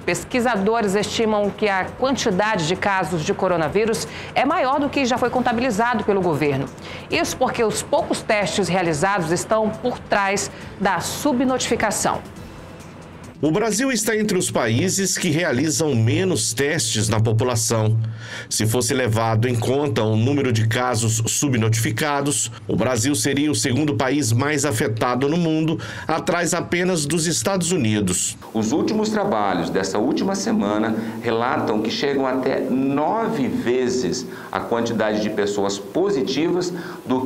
Pesquisadores estimam que a quantidade de casos de coronavírus é maior do que já foi contabilizado pelo governo. Isso porque os poucos testes realizados estão por trás da subnotificação. O Brasil está entre os países que realizam menos testes na população. Se fosse levado em conta o número de casos subnotificados, o Brasil seria o segundo país mais afetado no mundo, atrás apenas dos Estados Unidos. Os últimos trabalhos dessa última semana relatam que chegam até 9 vezes a quantidade de pessoas positivas do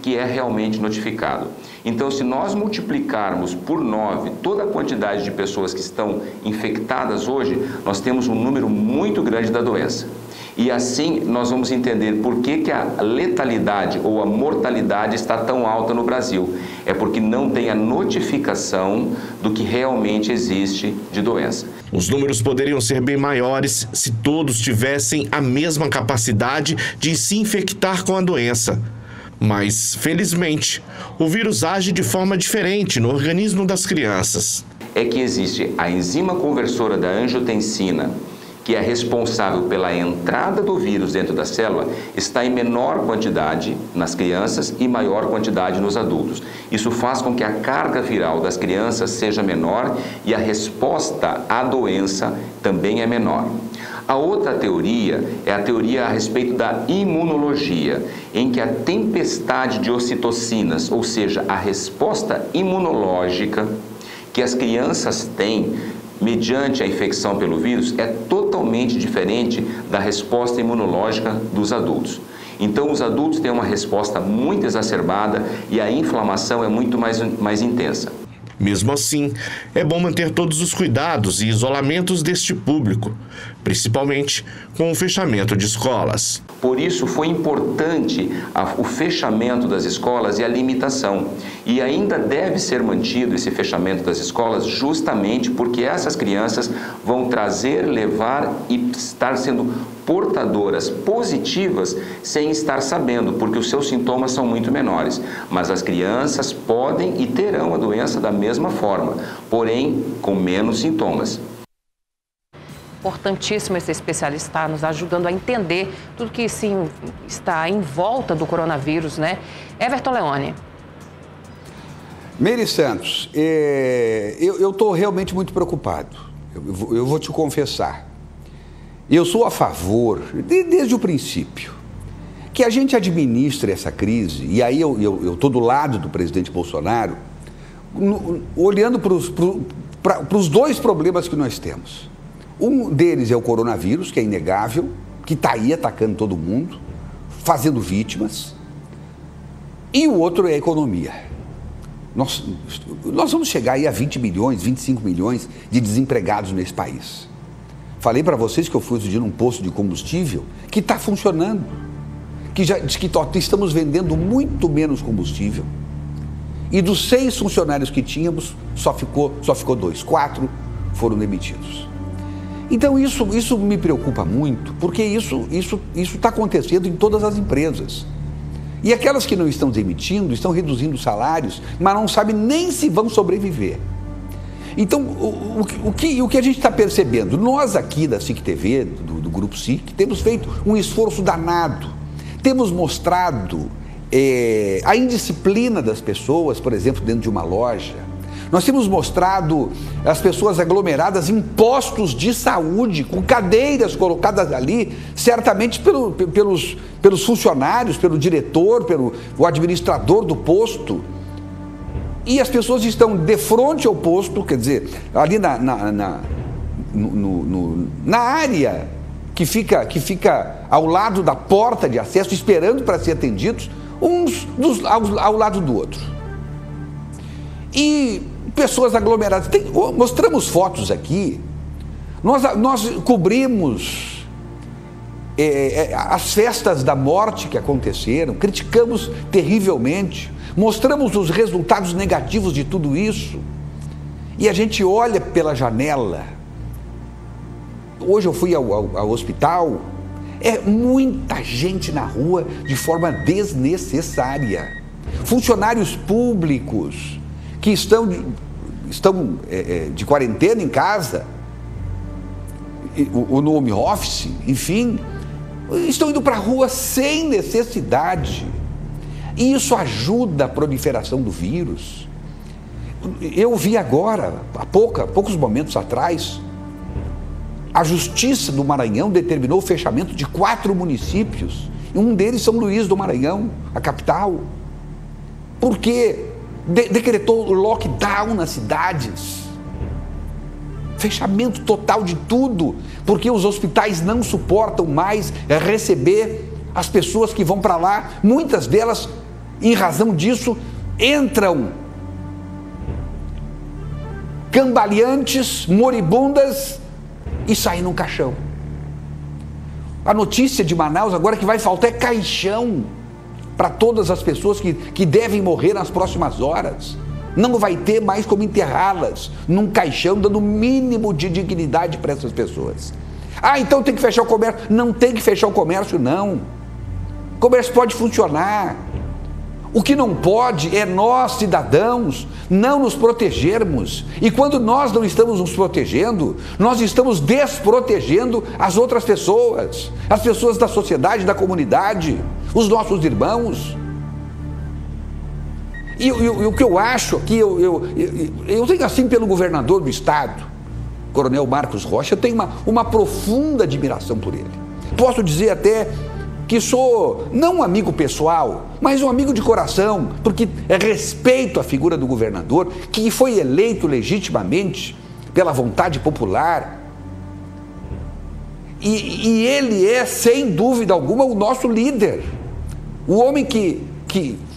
que é realmente notificado. Então, se nós multiplicarmos por 9 toda a quantidade de pessoas que estão infectadas hoje, nós temos um número muito grande da doença. E assim nós vamos entender por que a letalidade ou a mortalidade está tão alta no Brasil. É porque não tem a notificação do que realmente existe de doença. Os números poderiam ser bem maiores se todos tivessem a mesma capacidade de se infectar com a doença. Mas, felizmente, o vírus age de forma diferente no organismo das crianças. É que existe a enzima conversora da angiotensina, que é responsável pela entrada do vírus dentro da célula, está em menor quantidade nas crianças e maior quantidade nos adultos. Isso faz com que a carga viral das crianças seja menor e a resposta à doença também é menor. A outra teoria é a teoria a respeito da imunologia, em que a tempestade de ocitocinas, ou seja, a resposta imunológica que as crianças têm mediante a infecção pelo vírus é totalmente diferente da resposta imunológica dos adultos. Então, os adultos têm uma resposta muito exacerbada e a inflamação é muito mais intensa. Mesmo assim, é bom manter todos os cuidados e isolamentos deste público, principalmente com o fechamento de escolas. Por isso, foi importante o fechamento das escolas e a limitação. E ainda deve ser mantido esse fechamento das escolas justamente porque essas crianças vão trazer, levar e estar sendo portadoras positivas sem estar sabendo, porque os seus sintomas são muito menores. Mas as crianças podem e terão a doença da mesma forma, porém com menos sintomas. Importantíssimo esse especialista estar nos ajudando a entender tudo que sim está em volta do coronavírus, né? Everton Leone. Meire Santos, eu estou realmente muito preocupado. Eu vou te confessar. Eu sou a favor, desde o princípio, que a gente administre essa crise, e aí eu estou do lado do presidente Bolsonaro, olhando para os dois problemas que nós temos. Um deles é o coronavírus, que é inegável, que está aí atacando todo mundo, fazendo vítimas, e o outro é a economia. Nós vamos chegar aí a 20 milhões, 25 milhões de desempregados nesse país. Falei para vocês que eu fui outro dia num posto de combustível que está funcionando, que já diz que estamos vendendo muito menos combustível. E dos 6 funcionários que tínhamos, só ficou 2, 4 foram demitidos. Então isso me preocupa muito, porque isso está acontecendo em todas as empresas. E aquelas que não estão demitindo, estão reduzindo salários, mas não sabem nem se vão sobreviver. Então, o que a gente está percebendo? Nós aqui da SIC TV, do Grupo SIC, temos feito um esforço danado. Temos mostrado a indisciplina das pessoas, por exemplo, dentro de uma loja. Nós temos mostrado as pessoas aglomeradas em postos de saúde, com cadeiras colocadas ali, certamente pelos funcionários, pelo diretor, pelo administrador do posto. E as pessoas estão de frente ao posto, quer dizer, ali na área que fica ao lado da porta de acesso, esperando para ser atendidos, ao lado do outro. E pessoas aglomeradas. Mostramos fotos aqui, nós cobrimos as festas da morte que aconteceram, criticamos terrivelmente, mostramos os resultados negativos de tudo isso, e a gente olha pela janela. Hoje eu fui ao hospital, é muita gente na rua de forma desnecessária. Funcionários públicos que estão de quarentena em casa, no home office, enfim, estão indo para a rua sem necessidade. E isso ajuda a proliferação do vírus. Eu vi agora, há poucos momentos atrás, a Justiça do Maranhão determinou o fechamento de 4 municípios. Um deles, São Luís do Maranhão, a capital. Por quê? Decretou lockdown nas cidades. Fechamento total de tudo, porque os hospitais não suportam mais receber as pessoas que vão para lá. Muitas delas, em razão disso, entram cambaleantes, moribundas e saem num caixão. A notícia de Manaus agora que vai faltar é caixão para todas as pessoas que devem morrer nas próximas horas. Não vai ter mais como enterrá-las num caixão, dando o mínimo de dignidade para essas pessoas. Ah, então tem que fechar o comércio. Não tem que fechar o comércio, não. O comércio pode funcionar. O que não pode é nós, cidadãos, não nos protegermos. E quando nós não estamos nos protegendo, nós estamos desprotegendo as outras pessoas, as pessoas da sociedade, da comunidade, os nossos irmãos. E o que eu acho aqui, eu tenho assim pelo governador do estado, Coronel Marcos Rocha, eu tenho uma profunda admiração por ele. Posso dizer até que sou não um amigo pessoal, mas um amigo de coração, porque respeito a figura do governador, que foi eleito legitimamente pela vontade popular. E ele é, sem dúvida alguma, o nosso líder. O homem que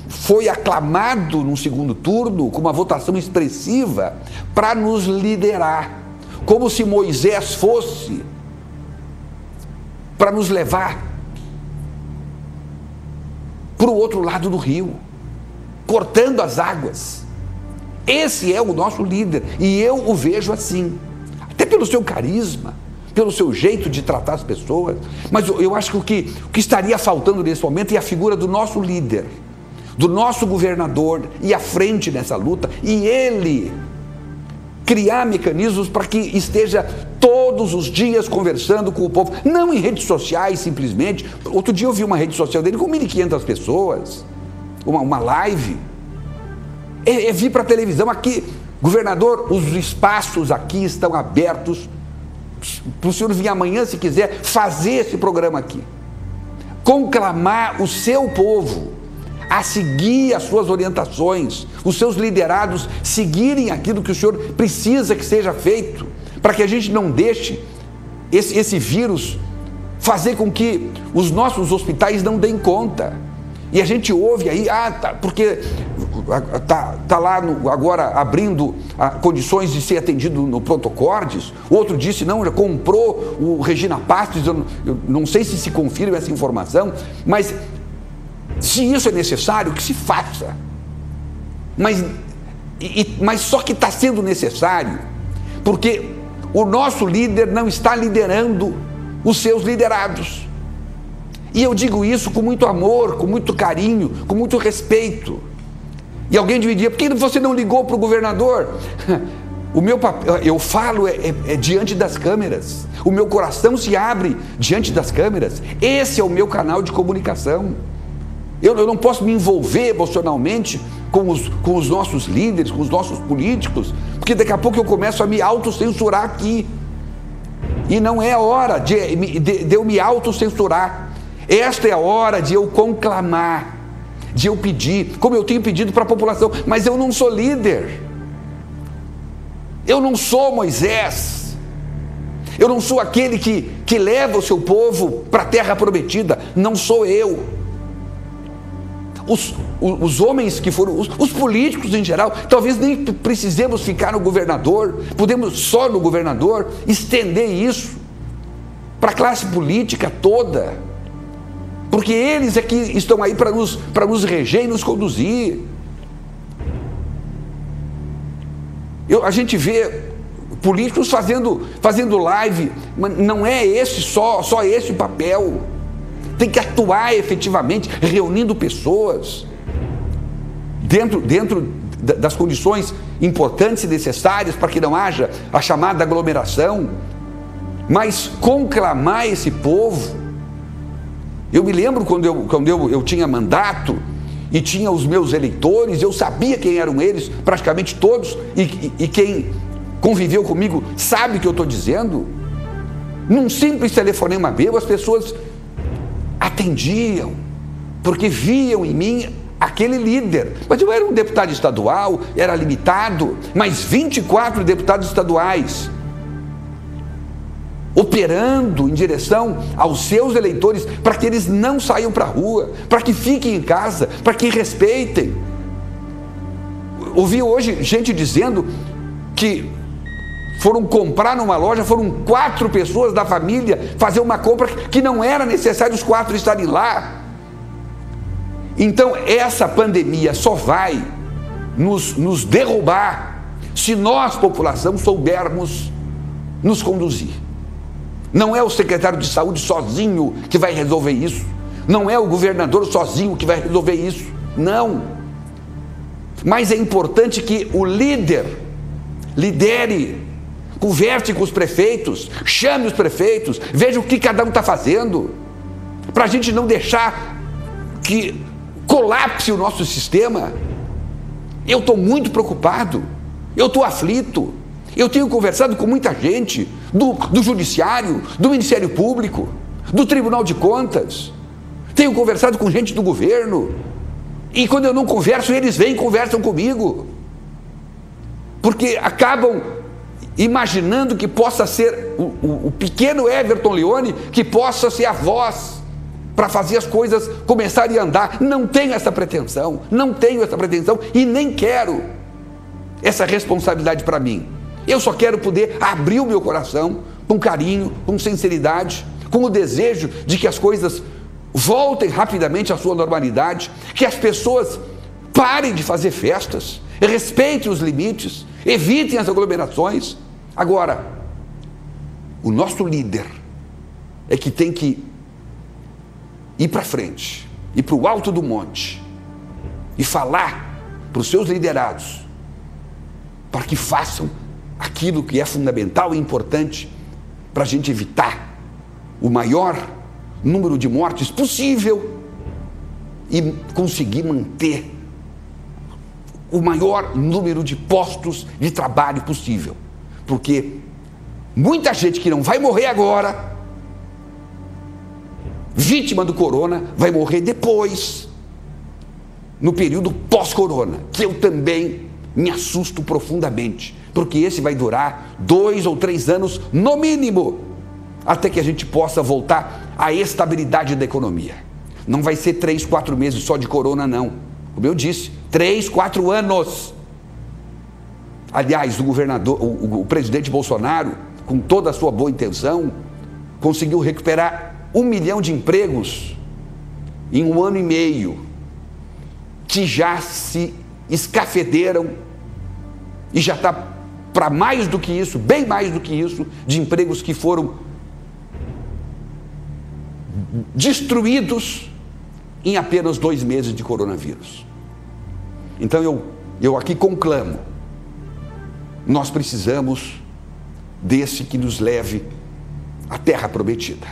foi aclamado no segundo turno com uma votação expressiva para nos liderar, como se Moisés fosse para nos levar para o outro lado do rio, cortando as águas. Esse é o nosso líder e eu o vejo assim, até pelo seu carisma, pelo seu jeito de tratar as pessoas. Mas eu acho que o que estaria faltando nesse momento é a figura do nosso líder, do nosso governador, ir à frente nessa luta e ele criar mecanismos para que esteja todos os dias conversando com o povo, não em redes sociais simplesmente. Outro dia eu vi uma rede social dele com 1.500 pessoas, uma live. É vir para a televisão aqui, governador, os espaços aqui estão abertos para o senhor vir amanhã, se quiser, fazer esse programa aqui, conclamar o seu povo a seguir as suas orientações, os seus liderados seguirem aquilo que o senhor precisa que seja feito, para que a gente não deixe esse vírus fazer com que os nossos hospitais não deem conta. E a gente ouve aí, porque tá lá agora abrindo condições de ser atendido no Prontocordes. O outro disse, não, já comprou o Regina Pastos. Eu não sei se confirma essa informação, mas se isso é necessário, que se faça. Mas só que está sendo necessário porque o nosso líder não está liderando os seus liderados. E eu digo isso com muito amor, com muito carinho, com muito respeito. E alguém me diria, por que você não ligou para o governador? O meu papel, eu falo diante das câmeras. O meu coração se abre diante das câmeras. Esse é o meu canal de comunicação. Eu não posso me envolver emocionalmente com os nossos líderes, com os nossos políticos, porque daqui a pouco eu começo a me autocensurar aqui. E não é a hora de eu me autocensurar. Esta é a hora de eu conclamar, de eu pedir, como eu tenho pedido para a população, mas eu não sou líder. Eu não sou Moisés. Eu não sou aquele que leva o seu povo para a terra prometida. Não sou eu. Os homens que foram, os políticos em geral, talvez nem precisemos ficar no governador, podemos só no governador estender isso para a classe política toda, porque eles é que estão aí para nos reger e nos conduzir. A gente vê políticos fazendo live, mas não é esse só esse o papel. Tem que atuar efetivamente, reunindo pessoas dentro das condições importantes e necessárias para que não haja a chamada aglomeração. mas conclamar esse povo. Eu me lembro quando eu tinha mandato e tinha os meus eleitores, eu sabia quem eram eles, praticamente todos, e quem conviveu comigo sabe o que eu estou dizendo. Num simples telefonema meu, as pessoas atendiam, porque viam em mim aquele líder. Mas eu era um deputado estadual, era limitado, mas 24 deputados estaduais, operando em direção aos seus eleitores, para que eles não saiam para a rua, para que fiquem em casa, para que respeitem. Ouvi hoje gente dizendo que foram comprar numa loja, foram 4 pessoas da família fazer uma compra que não era necessário os 4 estarem lá. Então essa pandemia só vai nos derrubar se nós, população, soubermos nos conduzir. Não é o secretário de saúde sozinho que vai resolver isso, não é o governador sozinho que vai resolver isso, não. Mas é importante que o líder lidere, converse com os prefeitos, chame os prefeitos, veja o que cada um está fazendo, para a gente não deixar que colapse o nosso sistema. Eu estou muito preocupado, eu estou aflito, eu tenho conversado com muita gente do Judiciário, do Ministério Público, do Tribunal de Contas, tenho conversado com gente do governo, e quando eu não converso, eles vêm e conversam comigo, porque acabam imaginando que possa ser o pequeno Everton Leone, que possa ser a voz para fazer as coisas começarem a andar. Não tenho essa pretensão, não tenho essa pretensão e nem quero essa responsabilidade para mim. Eu só quero poder abrir o meu coração com carinho, com sinceridade, com o desejo de que as coisas voltem rapidamente à sua normalidade, que as pessoas parem de fazer festas, respeitem os limites, evitem as aglomerações. Agora, o nosso líder é que tem que ir para frente, ir para o alto do monte e falar para os seus liderados para que façam aquilo que é fundamental e importante para a gente evitar o maior número de mortes possível e conseguir manter o maior número de postos de trabalho possível. Porque muita gente que não vai morrer agora, vítima do corona, vai morrer depois, no período pós-corona, que eu também me assusto profundamente, porque esse vai durar 2 ou 3 anos no mínimo, até que a gente possa voltar à estabilidade da economia. Não vai ser 3, 4 meses só de corona, não. Como eu disse, 3, 4 anos. Aliás, o presidente Bolsonaro, com toda a sua boa intenção, conseguiu recuperar 1 milhão de empregos em 1 ano e meio, que já se escafederam e já está para mais do que isso, bem mais do que isso, de empregos que foram destruídos em apenas 2 meses de coronavírus. Então eu aqui conclamo, nós precisamos desse que nos leve à terra prometida.